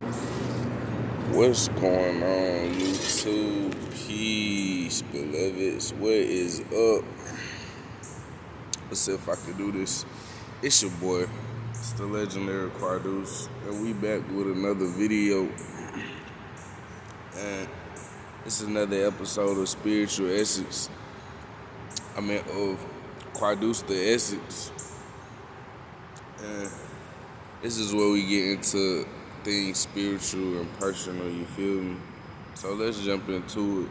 What's going on, YouTube? Peace, beloveds. What is up? Let's see if I can do this. It's your boy, it's the legendary Quadeuce, and we back with another video. And this is another episode of Spiritual Essence. Of Quadeuce the Essence. And this is where we get into things spiritual and personal, you feel me? So let's jump into it.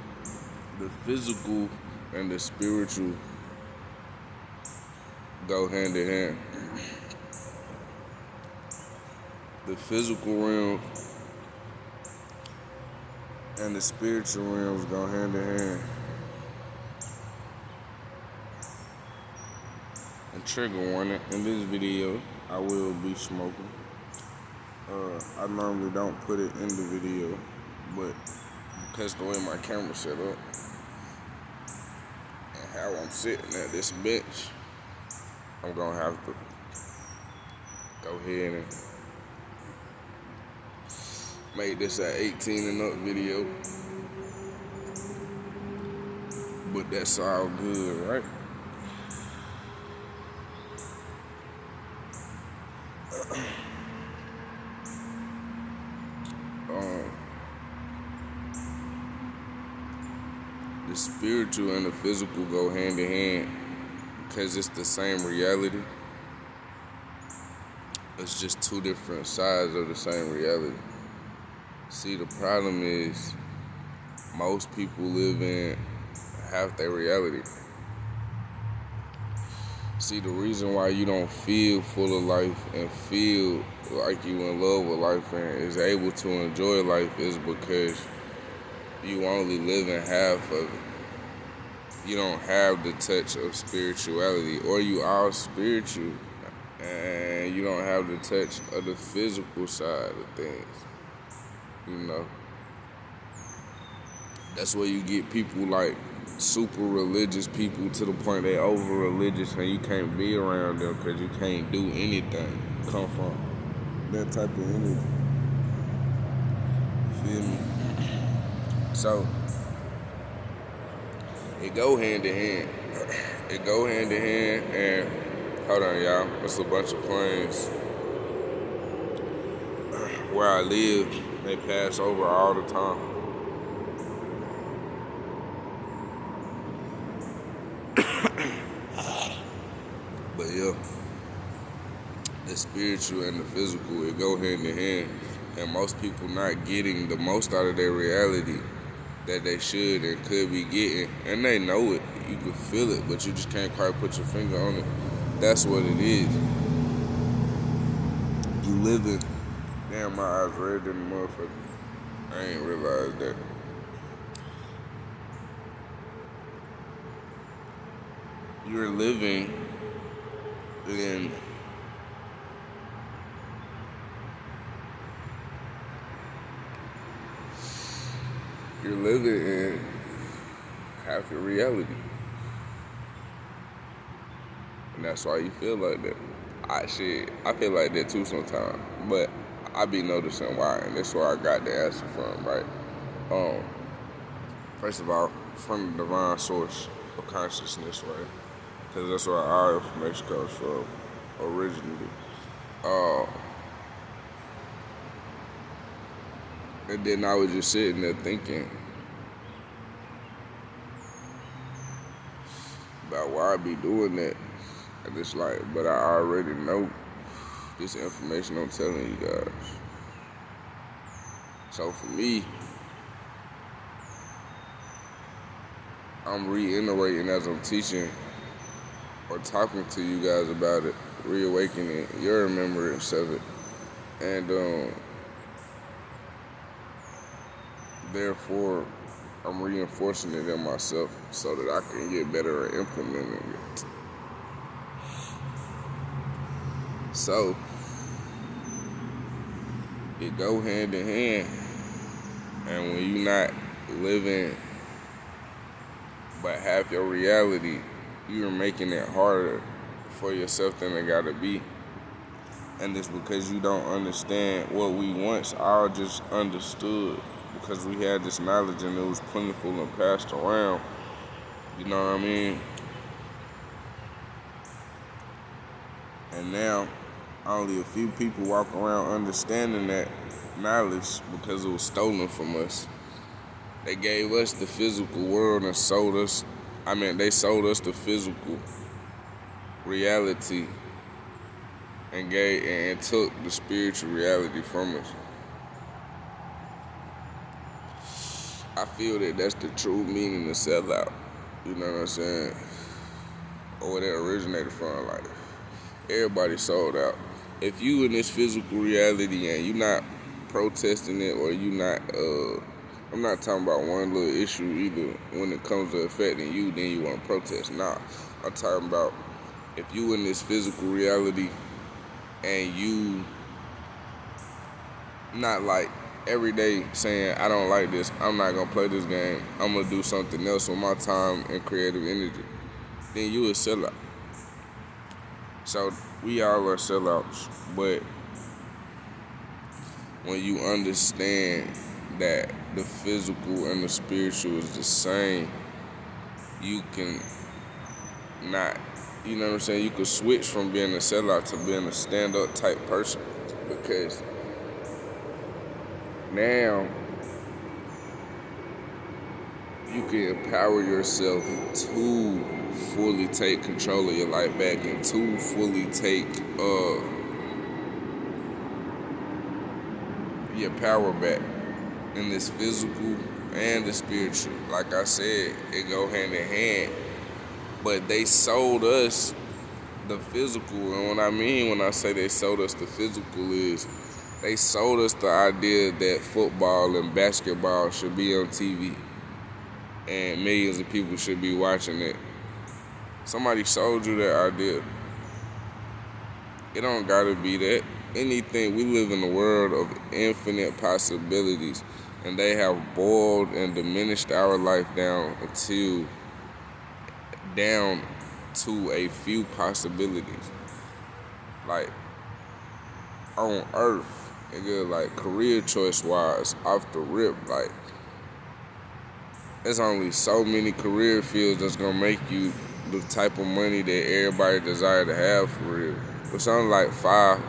The physical and the spiritual go hand in hand. The physical realm and the spiritual realms go hand in hand. And trigger warning, in this video, I will be smoking. I normally don't put it in the video, but because the way my camera set up and how I'm sitting at this bench, I'm gonna have to go ahead and make this an 18 and up video. But that's all good, right? The spiritual and the physical go hand in hand because it's the same reality. It's just two different sides of the same reality. See, the problem is most people live in half their reality. See, the reason why you don't feel full of life and feel like you in love with life and is able to enjoy life is because you only live in half of it. You don't have the touch of spirituality, or you are spiritual and you don't have the touch of the physical side of things. You know, that's where you get people like super religious people to the point they over religious and you can't be around them because you can't do anything come from that type of energy. Feel me? So it go hand in hand. It go hand in hand, and hold on, y'all. It's a bunch of planes where I live. They pass over all the time. But yeah, the spiritual and the physical, it go hand in hand. And most people not getting the most out of their reality that they should and could be getting. And they know it. You can feel it, but you just can't quite put your finger on it. That's what it is. You living. Damn, my eyes red than the motherfucker. I ain't realized that. You're living in half your reality. And that's why you feel like that. I feel like that too sometimes. But I be noticing why, and that's where I got the answer from, right? First of all, from the divine source of consciousness, right? Because that's where our information comes from originally. And then I was just sitting there thinking about why I be doing that. And it's like, but I already know this information I'm telling you guys. So for me, I'm reiterating as I'm teaching or talking to you guys about it, reawakening your remembrance of it. And therefore, I'm reinforcing it in myself so that I can get better at implementing it. So, it go hand in hand. And when you're not living but half your reality, you're making it harder for yourself than it gotta be. And it's because you don't understand what we once all just understood, because we had this knowledge and it was plentiful and passed around. You know what I mean? And now only a few people walk around understanding that knowledge because it was stolen from us. They gave us the physical world and they sold us the physical reality and took the spiritual reality from us. I feel that that's the true meaning of sellout. You know what I'm saying? Or where that originated from. Like, everybody sold out. If you in this physical reality and you not protesting it, or you not, I'm not talking about one little issue either. When it comes to affecting you, then you want to protest. Nah, I'm talking about if you in this physical reality and you not like every day saying, I don't like this, I'm not gonna play this game, I'm gonna do something else with my time and creative energy, then you a sellout. So we all are sellouts, but when you understand that the physical and the spiritual is the same, you can not, you know what I'm saying, you can switch from being a sellout to being a stand-up type person, because now you can empower yourself to fully take control of your life back and to fully take your power back in this physical and the spiritual. Like I said, it go hand in hand. But they sold us the physical, and what I mean when I say they sold us the physical is they sold us the idea that football and basketball should be on TV and millions of people should be watching it. Somebody sold you that idea. It don't gotta be that. Anything, we live in a world of infinite possibilities, and they have boiled and diminished our life down to a few possibilities. Like, on Earth, nigga, like career choice wise, off the rip, like, there's only so many career fields that's gonna make you the type of money that everybody desire to have for real. It's only like 5.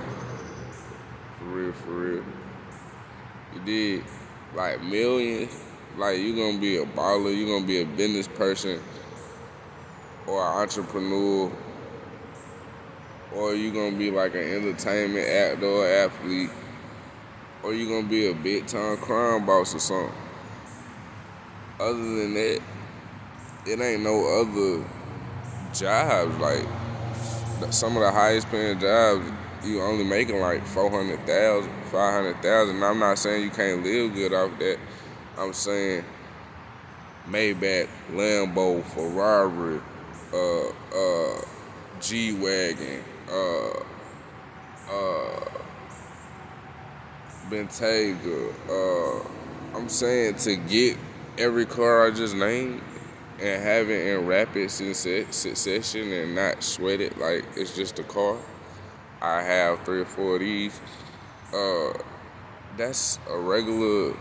For real. You did like millions. Like, you gonna be a baller, you gonna be a business person, or an entrepreneur, or you gonna be like an entertainment actor or athlete, or you gonna be a big time crime boss or something. Other than that, it ain't no other jobs. Like, some of the highest paying jobs, you only making like 400,000, 500,000. I'm not saying you can't live good off that. I'm saying Maybach, Lambo, Ferrari, G-Wagon, Bentayga. I'm saying to get every car I just named and have it in rapid succession and not sweat it like it's just a car. I have 3 or 4 of these. That's a regular.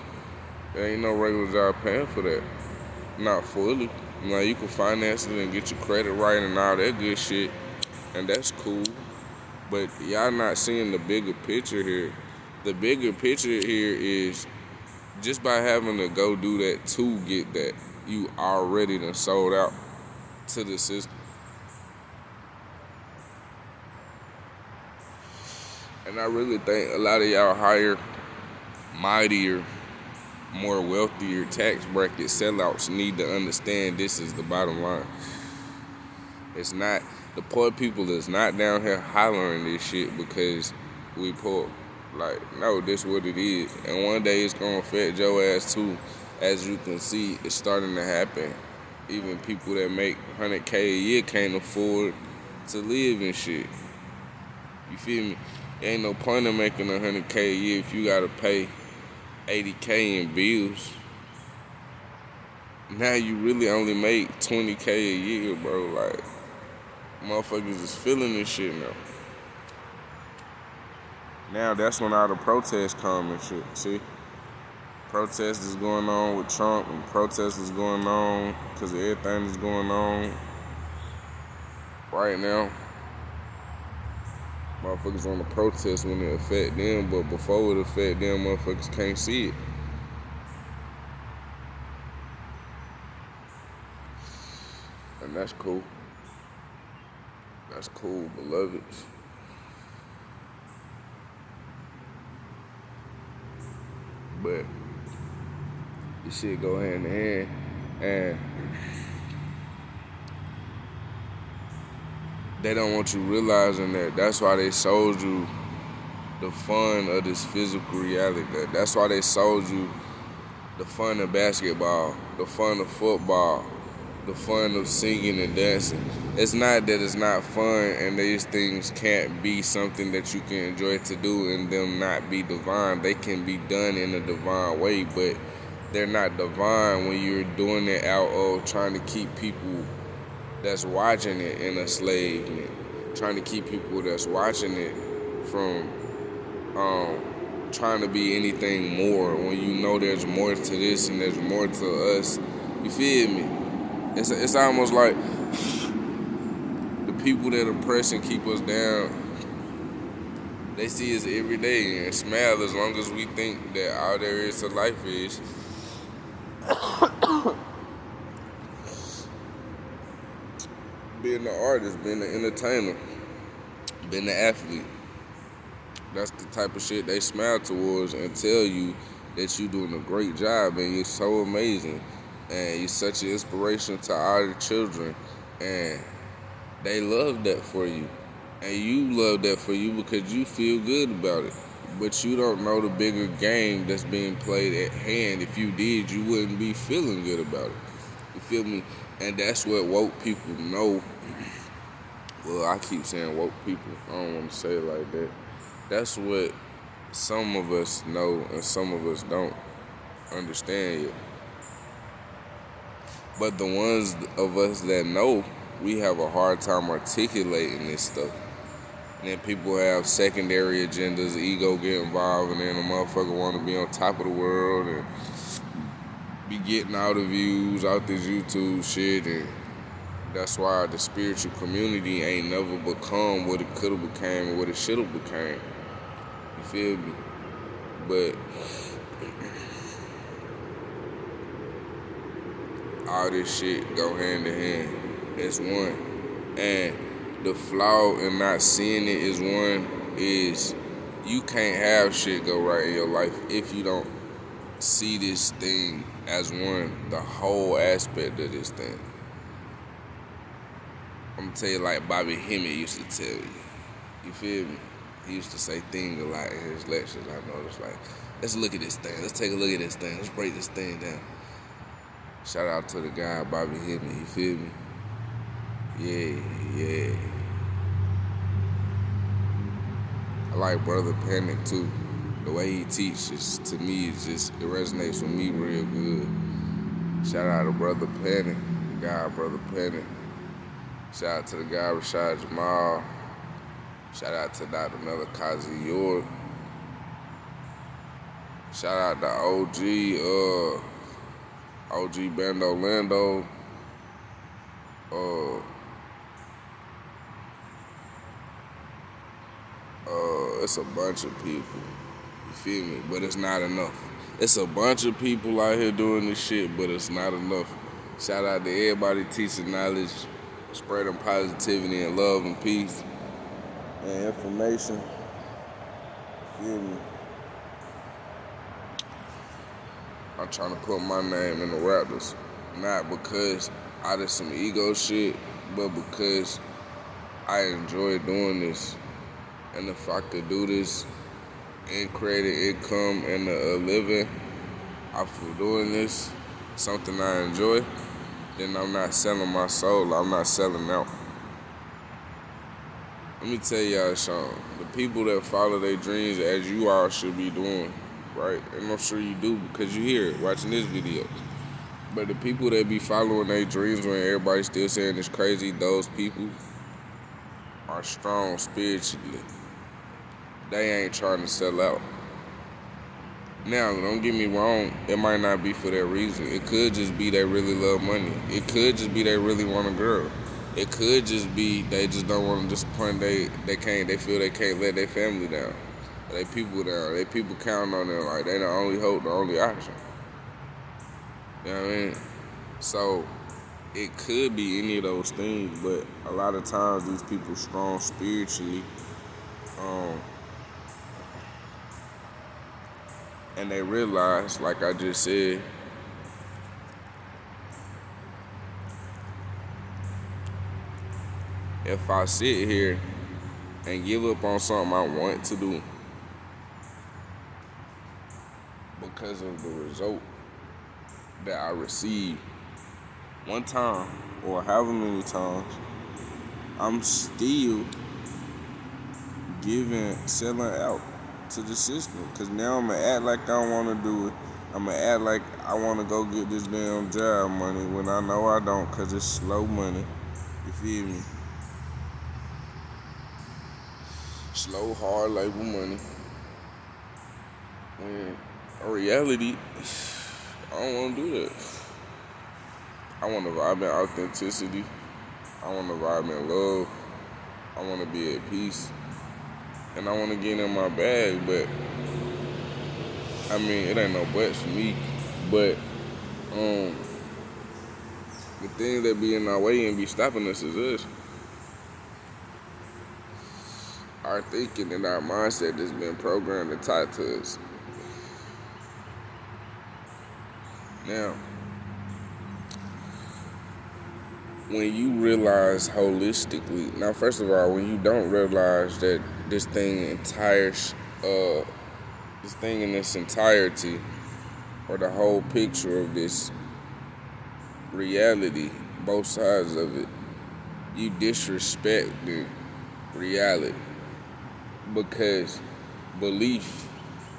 There ain't no regular job paying for that. Not fully. Like, you can finance it and get your credit right and all that good shit, and that's cool. But y'all not seeing the bigger picture here. The bigger picture here is just by having to go do that to get that, you already done sold out to the system. And I really think a lot of y'all higher, mightier, more wealthier tax bracket sellouts need to understand this is the bottom line. It's not, the poor people is not down here hollering this shit because we poor. Like, no, this what it is. And one day it's gonna affect your ass too. As you can see, it's starting to happen. Even people that make 100K a year can't afford to live and shit. You feel me? There ain't no point in making 100K a year if you gotta pay 80K in bills. Now you really only make 20K a year, bro. Like, motherfuckers is feeling this shit now. Now that's when all the protests come and shit. See? Protests is going on with Trump, and protests is going on because everything is going on right now. Motherfuckers on the protest when it affect them, but before it affect them, motherfuckers can't see it. And that's cool. That's cool, beloveds. But this shit go hand in hand, and they don't want you realizing that. That's why they sold you the fun of this physical reality. That's why they sold you the fun of basketball, the fun of football, the fun of singing and dancing. It's not that it's not fun and these things can't be something that you can enjoy to do and them not be divine. They can be done in a divine way, but they're not divine when you're doing it out of trying to keep people that's watching it in enslavement, trying to keep people that's watching it from trying to be anything more, when you know there's more to this and there's more to us. You feel me? It's almost like the people that oppress and keep us down, they see us every day and smile as long as we think that all there is to life is being the artist, being the entertainer, being the athlete. That's the type of shit they smile towards and tell you that you're doing a great job and you're so amazing and you're such an inspiration to all the children, and they love that for you. And you love that for you because you feel good about it. But you don't know the bigger game that's being played at hand. If you did, you wouldn't be feeling good about it. You feel me? And that's what woke people know. Well, I keep saying woke people. I don't want to say it like that. That's what some of us know and some of us don't understand yet. But the ones of us that know, we have a hard time articulating this stuff. And then people have secondary agendas, ego get involved, and then a motherfucker want to be on top of the world and be getting all the views out this YouTube shit. And that's why the spiritual community ain't never become what it could have became or what it should have became. You feel me? But all this shit go hand in hand. It's one. And the flaw in not seeing it is you can't have shit go right in your life if you don't see this thing as one, the whole aspect of this thing. I'm gonna tell you like Bobby Hemmett used to tell you. You feel me? He used to say things a lot in his lectures. I noticed, like, let's look at this thing. Let's take a look at this thing. Let's break this thing down. Shout out to the guy, Bobby Hemmett. You feel me? Yeah. I like Brother Panic too. The way he teaches, to me, it resonates with me real good. Shout out to Brother Panic, the guy, Brother Panic. Shout out to the guy, Rashad Jamal. Shout out to Dr. Miller Kazi York. Shout out to OG Bando Lando. It's a bunch of people. You feel me? But it's not enough. It's a bunch of people out here doing this shit, but it's not enough. Shout out to everybody teaching knowledge, spreading positivity and love and peace and information. You feel me? I'm trying to put my name in the Raptors. Not because I did some ego shit, but because I enjoy doing this. And if I could do this and create an income and a living off of doing this, something I enjoy, then I'm not selling my soul. I'm not selling out. Let me tell y'all something. The people that follow their dreams as you all should be doing, right? And I'm sure you do because you hear it watching this video. But the people that be following their dreams when everybody's still saying it's crazy, those people are strong spiritually. they ain't trying to sell out. Now, don't get me wrong, it might not be for that reason. It could just be they really love money. It could just be they really want a girl. It could just be they just don't want to disappoint they feel they can't let their family down. They people down. They people counting on them like they the only hope, the only option. You know what I mean? So it could be any of those things, but a lot of times these people strong spiritually, and they realize, like I just said, if I sit here and give up on something I want to do because of the result that I receive one time or however many times, I'm still selling out to the system. Because now I'm going to act like I don't want to do it. I'm going to act like I want to go get this damn job money when I know I don't, because it's slow money. You feel me? Slow, hard labor money. When in reality, I don't want to do that. I want to vibe in authenticity. I want to vibe in love. I want to be at peace. And I want to get in my bag, but I mean, it ain't no buts for me. But the things that be in our way and be stopping us is us. Our thinking and our mindset that's been programmed and taught to us. Now, when you realize holistically, now first of all, when you don't realize that this thing in its entirety, or the whole picture of this reality, both sides of it, you disrespect the reality, because belief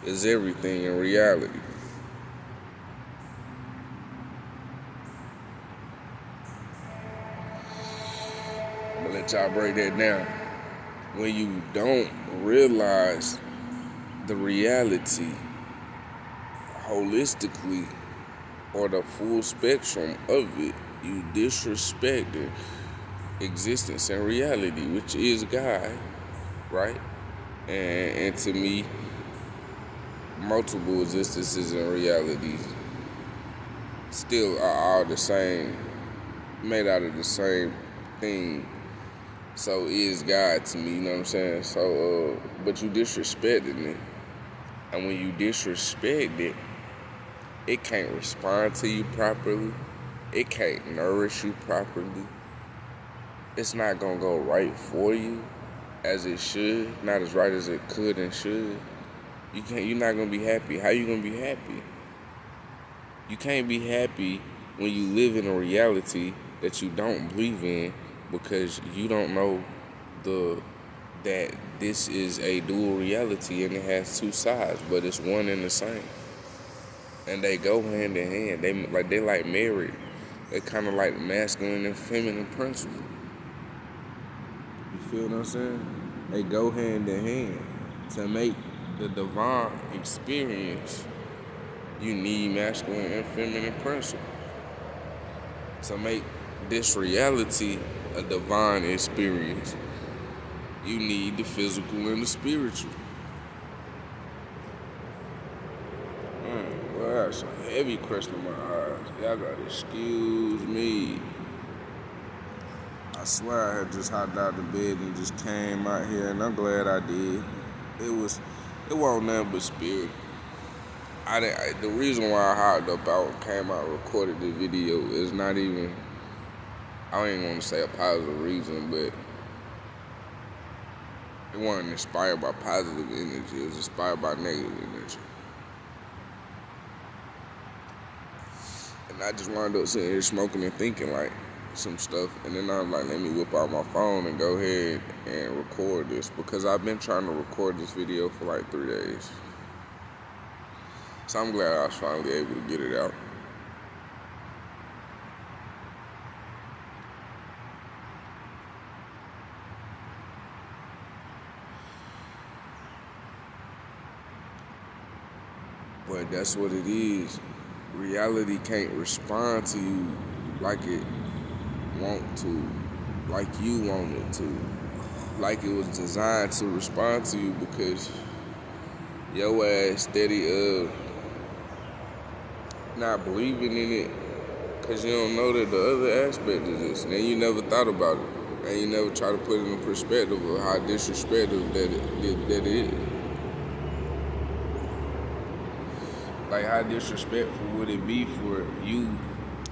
is everything in reality. I'm gonna let y'all break that down. When you don't realize the reality holistically, or the full spectrum of it, you disrespect the existence and reality, which is God, right? And to me, multiple existences and realities still are all the same, made out of the same thing. So is God to me, you know what I'm saying? So, but you disrespecting it. And when you disrespect it, it can't respond to you properly. It can't nourish you properly. It's not gonna go right for you as it should, not as right as it could and should. You're not gonna be happy. How you gonna be happy? You can't be happy when you live in a reality that you don't believe in, because you don't know that this is a dual reality and it has two sides, but it's one and the same. And they go hand in hand. They like married. They kind of like masculine and feminine principle. You feel what I'm saying? They go hand in hand. To make the divine experience, you need masculine and feminine principle. To make this reality a divine experience, you need the physical and the spiritual. Well, I got some heavy crystal in my eyes. Y'all gotta excuse me. I swear I had just hopped out of bed and just came out here, and I'm glad I did. It wasn't nothing but spirit. The reason why I hopped up out and came out and recorded the video is not even, I don't even want to say a positive reason, but it wasn't inspired by positive energy. It was inspired by negative energy. And I just wound up sitting here smoking and thinking like some stuff. And then I was like, let me whip out my phone and go ahead and record this, because I've been trying to record this video for like 3 days. So I'm glad I was finally able to get it out. That's what it is. Reality can't respond to you like it want to, like you want it to, like it was designed to respond to you, because your ass steady not believing in it because you don't know that the other aspect of this, and you never thought about it, and you never try to put it in perspective of how disrespectful that it is. Like, how disrespectful would it be for you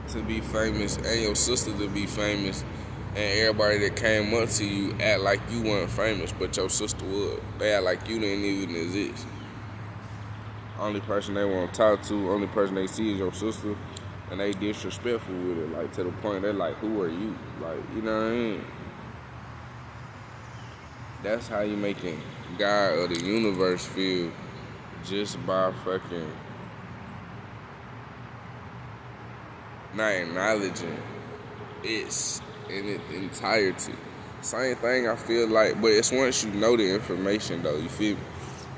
to be famous and your sister to be famous, and everybody that came up to you act like you weren't famous, but your sister was. They act like you didn't even exist. Only person they want to talk to, only person they see is your sister, and they disrespectful with it, like, to the point they're like, who are you? Like, you know what I mean? That's how you making God or the universe feel, just by fucking not acknowledging it's in its entirety. Same thing, I feel like, but it's once you know the information, though, you feel me?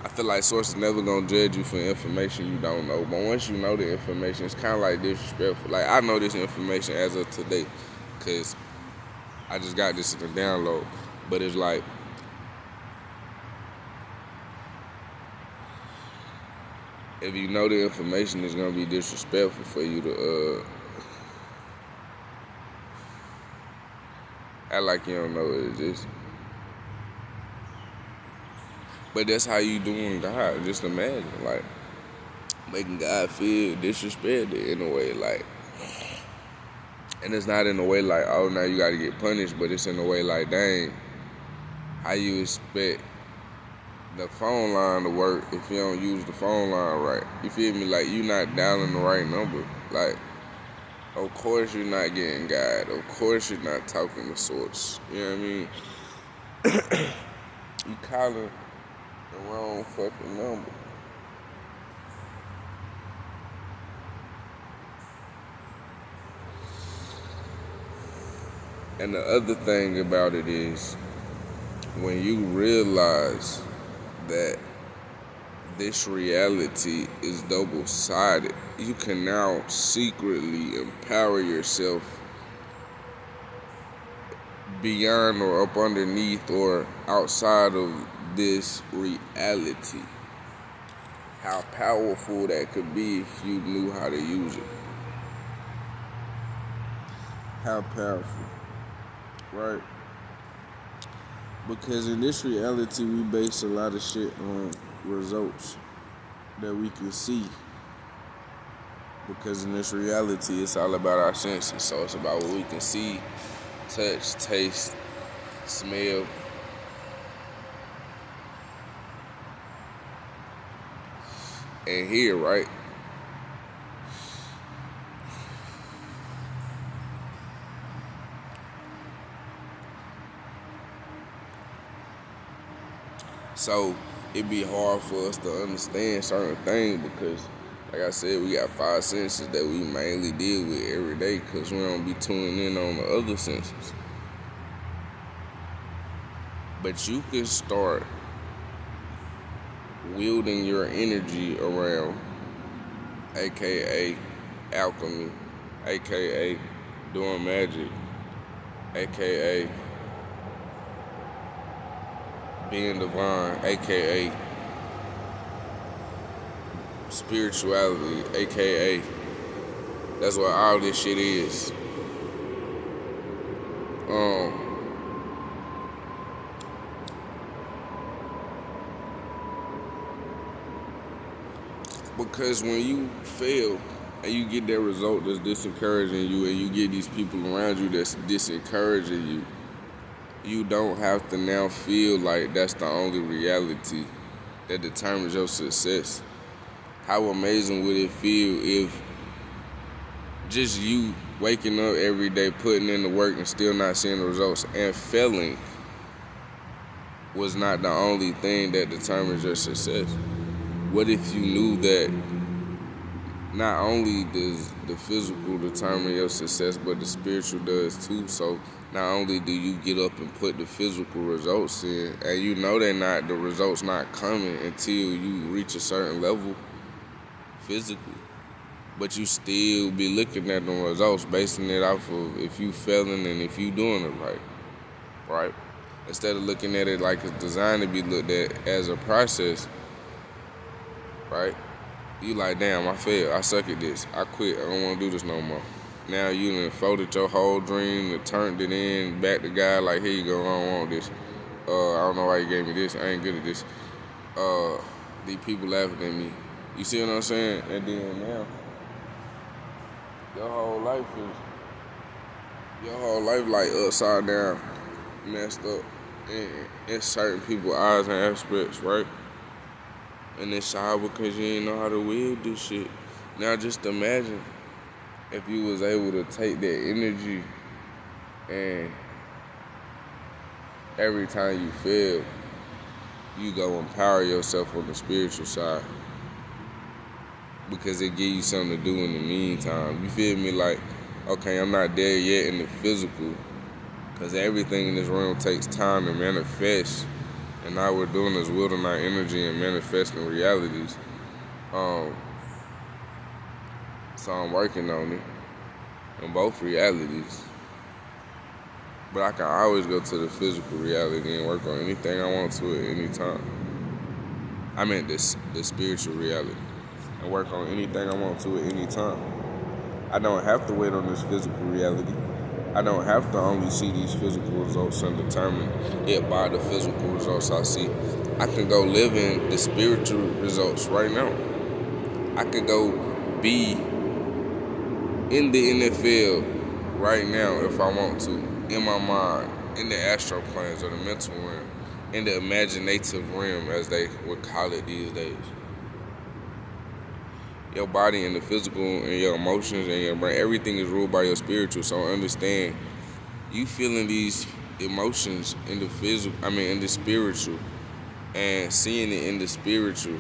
I feel like sources never gonna judge you for information you don't know, but once you know the information, it's kind of like disrespectful. Like, I know this information as of today, because I just got this in the download, but it's like, if you know the information, it's gonna be disrespectful for you to act like you don't know what it is. But that's how you doing God. Just imagine, like, making God feel disrespected in a way, like, and it's not in a way like, oh, now you gotta get punished, but it's in a way like, dang, how you expect the phone line to work if you don't use the phone line right? You feel me? Like, you not dialing the right number. Like, of course you're not getting God. Of course you're not talking to source. You know what I mean? You calling the wrong fucking number. And the other thing about it is, when you realize that this reality is double-sided, you can now secretly empower yourself beyond or up underneath or outside of this reality. How powerful that could be if you knew how to use it. How powerful, right? Because in this reality, we base a lot of shit on results that we can see. Because in this reality, it's all about our senses. So it's about what we can see, touch, taste, smell, and hear, right? So it'd be hard for us to understand certain things because, like I said, we got 5 senses that we mainly deal with every day because we don't be tuning in on the other senses. But you can start wielding your energy around, aka alchemy, aka doing magic, aka being divine, aka spirituality, aka that's what all this shit is. Because when you fail and you get that result that's disencouraging you, and you get these people around you that's disencouraging you, you don't have to now feel like that's the only reality that determines your success. How amazing would it feel if just you waking up every day, putting in the work and still not seeing the results, and failing was not the only thing that determines your success? What if you knew that not only does the physical determine your success, but the spiritual does too? So not only do you get up and put the physical results in, and you know the results not coming until you reach a certain level physically. But you still be looking at the results, basing it off of if you failing and if you doing it right? Instead of looking at it like it's designed to be looked at as a process, right? You like, damn, I failed, I suck at this, I quit, I don't want to do this no more. Now you done folded your whole dream and turned it in back to God like, here you go, I don't want this. I don't know why you gave me this, I ain't good at this. These people laughing at me. You see what I'm saying? And then now, your whole life like upside down, messed up in certain people's eyes and aspects, right? And it's shy because you ain't know how to wield this shit. Now just imagine if you was able to take that energy and every time you fail, you go empower yourself on the spiritual side. Because it give you something to do in the meantime. You feel me? Like, okay, I'm not there yet in the physical, because everything in this realm takes time to manifest. And all we're doing is wielding our energy and manifesting realities. So I'm working on it in both realities. But I can always go to the physical reality and work on anything I want to at any time. I meant the spiritual reality. And work on anything I want to at any time. I don't have to wait on this physical reality. I don't have to only see these physical results and determine it by the physical results I see. I can go live in the spiritual results right now. I could go be in the NFL right now if I want to, in my mind, in the astral planes or the mental realm, in the imaginative realm as they would call it these days. Your body and the physical and your emotions and your brain, everything is ruled by your spiritual. So understand, you feeling these emotions in the in the spiritual, and seeing it in the spiritual,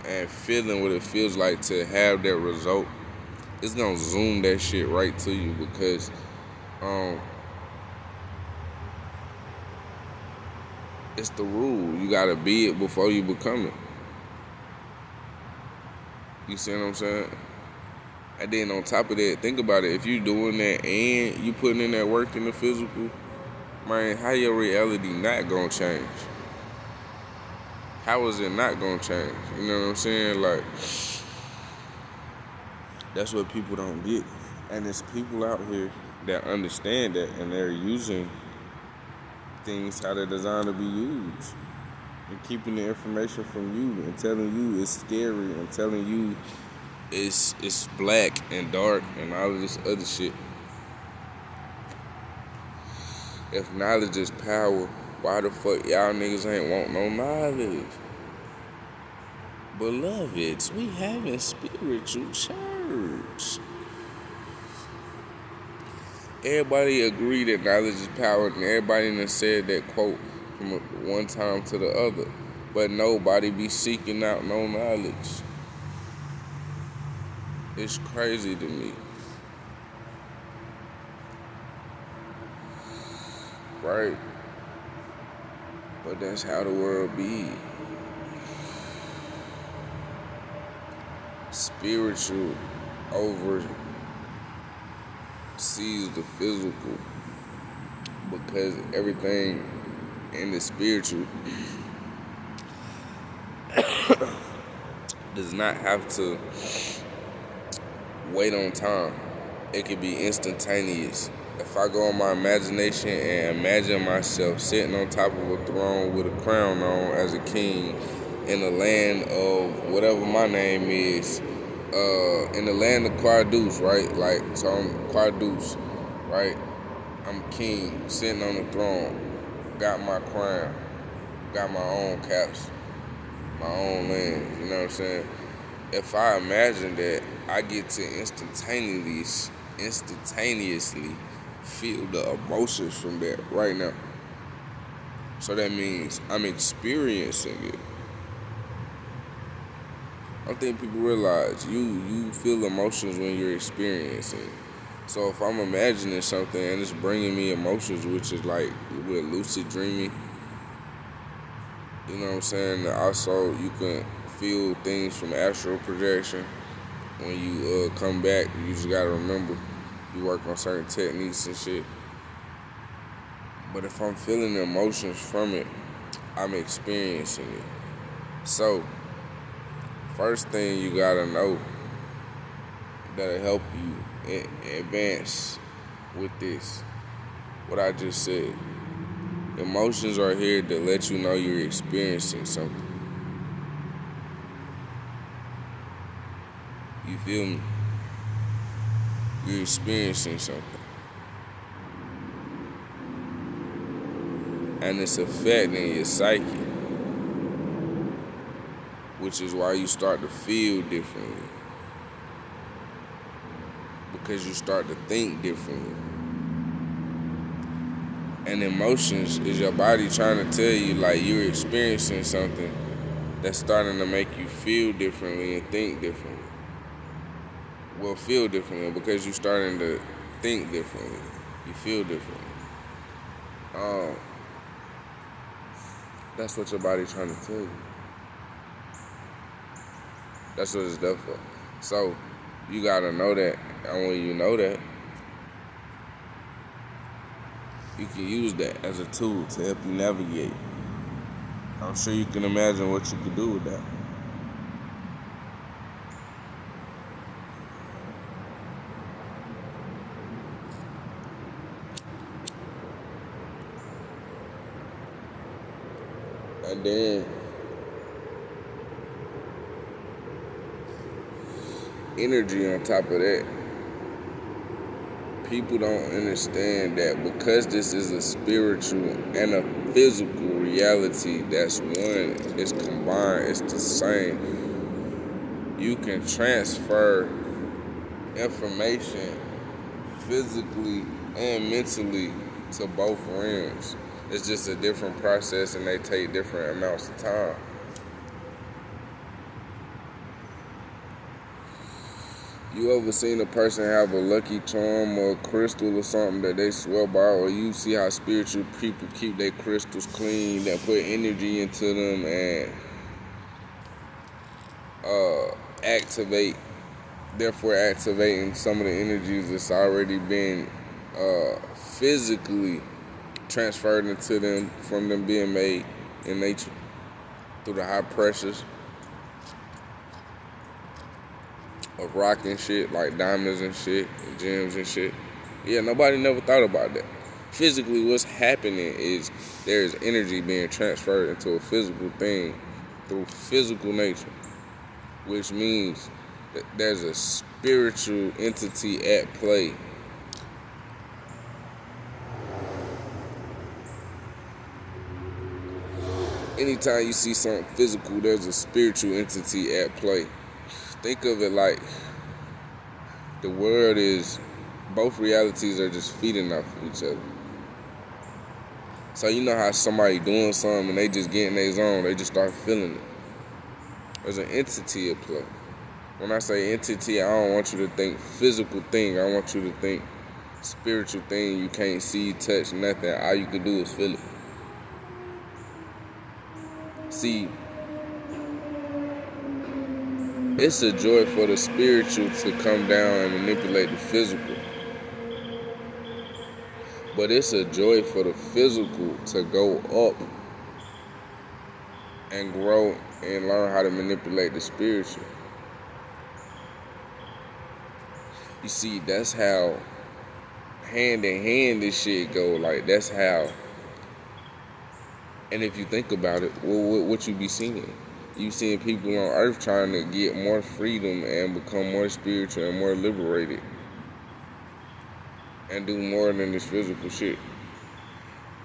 and feeling what it feels like to have that result, it's gonna zoom that shit right to you because it's the rule. You gotta be it before you become it. You see what I'm saying? And then on top of that, think about it. If you doing that and you putting in that work in the physical, man, how your reality not gonna change? How is it not gonna change? You know what I'm saying? Like, that's what people don't get. And there's people out here that understand that and they're using things how they're designed to be used. And keeping the information from you and telling you it's scary and telling you it's black and dark and all of this other shit. If knowledge is power, why the fuck y'all niggas ain't want no knowledge? Beloveds, we having spiritual church. Everybody agree that knowledge is power, and everybody done said that quote from one time to the other. But nobody be seeking out no knowledge. It's crazy to me. Right? But that's how the world be. Spiritual over sees the physical because everything in the spiritual does not have to wait on time. It could be instantaneous. If I go on my imagination and imagine myself sitting on top of a throne with a crown on as a king in the land of whatever my name is, in the land of Quadeuce, right? Like, so I'm Quadeuce, right? I'm king, sitting on the throne, got my crown, got my own castle, my own land, you know what I'm saying? If I imagine that, I get to instantaneously feel the emotions from that right now. So that means I'm experiencing it. I don't think people realize you feel emotions when you're experiencing it. So if I'm imagining something and it's bringing me emotions, which is like with lucid dreaming, you know what I'm saying? Also, you can feel things from astral projection. when you come back, you just gotta remember you work on certain techniques and shit. But if I'm feeling the emotions from it, I'm experiencing it. So, first thing you gotta know that'll help you advance with this, what I just said. Emotions are here to let you know you're experiencing something. You feel me? You're experiencing something. And it's affecting your psyche, which is why you start to feel differently. Because you start to think differently. And emotions is your body trying to tell you like you're experiencing something that's starting to make you feel differently and think differently. Well, feel differently because you're starting to think differently. You feel differently. That's what your body's trying to tell you. That's what it's there for. So, you gotta know that. And when you know that, you can use that as a tool to help you navigate. I'm sure you can imagine what you could do with that. And then, energy on top of that. People don't understand that because this is a spiritual and a physical reality that's one, it's combined, it's the same. You can transfer information physically and mentally to both realms. It's just a different process and they take different amounts of time. You ever seen a person have a lucky charm or a crystal or something that they swear by, or you see how spiritual people keep their crystals clean, that put energy into them and activate, therefore activating some of the energies that's already been physically transferred into them from them being made in nature through the high pressures of rock and shit, like diamonds and shit, and gems and shit. Yeah, nobody never thought about that. Physically, what's happening is there's energy being transferred into a physical thing through physical nature, which means that there's a spiritual entity at play. Anytime you see something physical, there's a spiritual entity at play. Think of it like the world is, both realities are just feeding off of each other. So you know how somebody doing something and they just get in their zone, they just start feeling it. There's an entity at play. When I say entity, I don't want you to think physical thing. I want you to think spiritual thing you can't see, touch, nothing. All you can do is feel it. See, it's a joy for the spiritual to come down and manipulate the physical. But it's a joy for the physical to go up and grow and learn how to manipulate the spiritual. You see, that's how hand in hand this shit go. Like, that's how. And if you think about it, what you be seeing? You seeing people on earth trying to get more freedom and become more spiritual and more liberated and do more than this physical shit.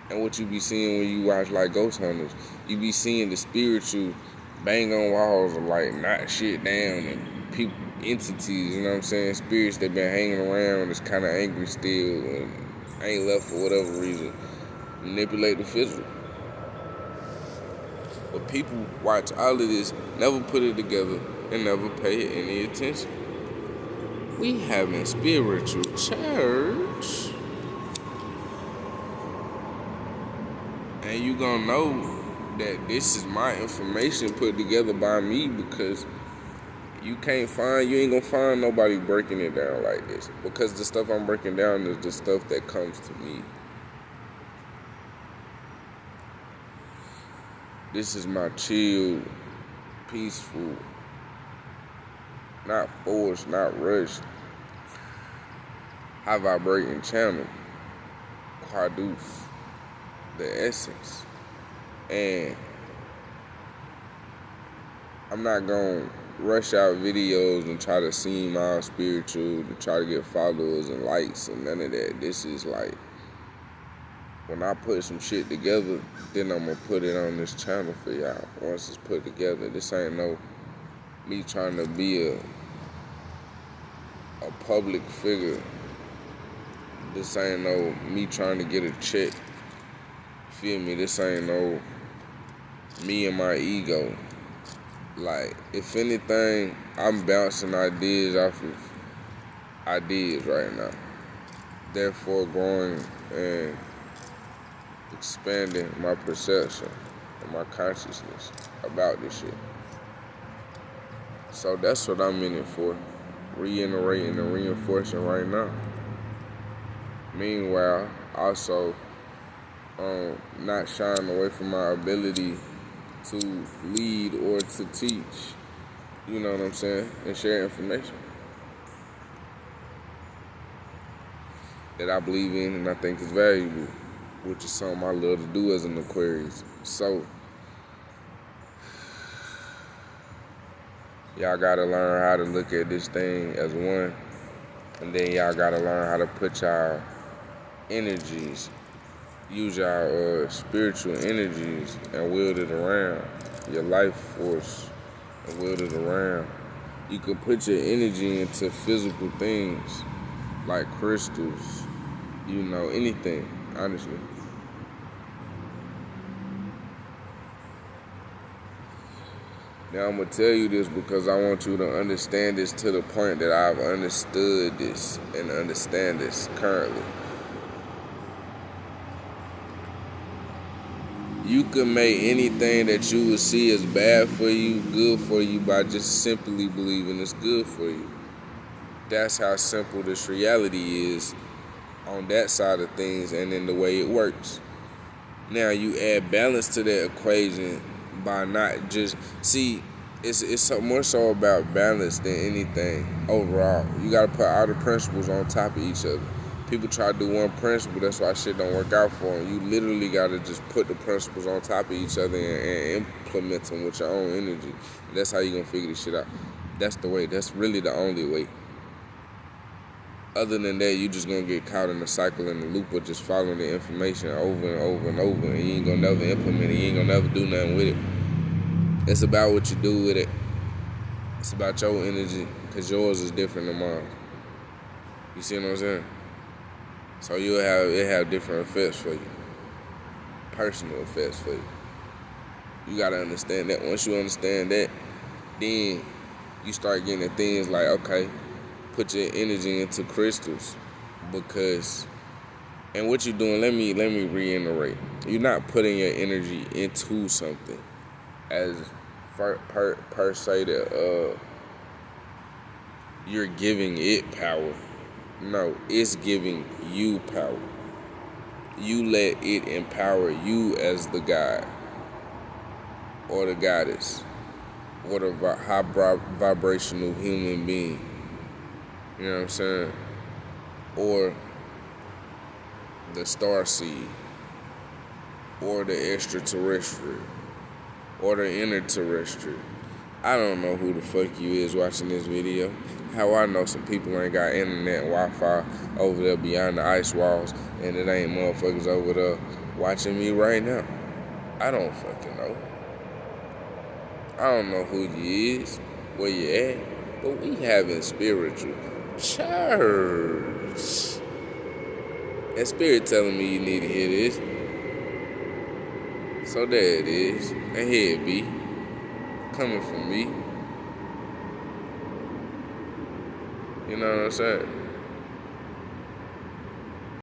And what you be seeing when you watch like Ghost Hunters, you be seeing the spiritual bang on walls and like knock shit down, and people, entities, you know what I'm saying, spirits that been hanging around that's kind of angry still and ain't left for whatever reason, manipulate the physical. But people watch all of this, never put it together, and never pay it any attention. We having spiritual church. And you gonna know that this is my information put together by me because You ain't gonna find nobody breaking it down like this, because the stuff I'm breaking down is the stuff that comes to me. This is my chill, peaceful, not forced, not rushed, high vibrating channel. Quadeuce, the essence. And I'm not gonna rush out videos and try to seem all spiritual to try to get followers and likes and none of that. This is like, when I put some shit together, then I'm gonna put it on this channel for y'all. Once it's put together, this ain't no me trying to be a public figure. This ain't no me trying to get a check. Feel me? This ain't no me and my ego. Like, if anything, I'm bouncing ideas off of ideas right now. Therefore, growing and expanding my perception and my consciousness about this shit. So that's what I'm in it for. Reiterating and reinforcing right now. Meanwhile, also not shying away from my ability to lead or to teach, you know what I'm saying, and share information that I believe in and I think is valuable, which is something I love to do as an Aquarius. So y'all gotta learn how to look at this thing as one, and then y'all gotta learn how to put y'all energies, use y'all spiritual energies and wield it around, your life force and wield it around. You can put your energy into physical things like crystals, you know, anything, honestly. Now I'm gonna tell you this because I want you to understand this to the point that I've understood this and understand this currently. You can make anything that you would see as bad for you, good for you, by just simply believing it's good for you. That's how simple this reality is on that side of things and in the way it works. Now you add balance to that equation by not just, see, it's so more so about balance than anything overall. You gotta put all the principles on top of each other. People try to do one principle, that's why shit don't work out for them. You literally gotta just put the principles on top of each other and implement them with your own energy. That's how you gonna figure this shit out. That's the way. That's really the only way. Other than that, you just gonna get caught in the cycle and the loop of just following the information over and over and over, and you ain't gonna never implement it. You ain't gonna never do nothing with it. It's about what you do with it. It's about your energy, because yours is different than mine. You see what I'm saying? So it have different effects for you, personal effects for you. You gotta understand that. Once you understand that, then you start getting at things like, okay, put your energy into crystals, because, and what you're doing, let me reiterate. You're not putting your energy into something as per se that you're giving it power. No, it's giving you power. You let it empower you as the god or the goddess or the high vibrational human being. You know what I'm saying? Or the star seed, or the extraterrestrial, or the interterrestrial. I don't know who the fuck you is watching this video. How I know some people ain't got internet and Wi-Fi over there beyond the ice walls, and it ain't motherfuckers over there watching me right now. I don't fucking know. I don't know who you is, where you at, but we having spiritual church. And spirit telling me you need to hear this. So there it is. And here it be. Coming from me. You know what I'm saying?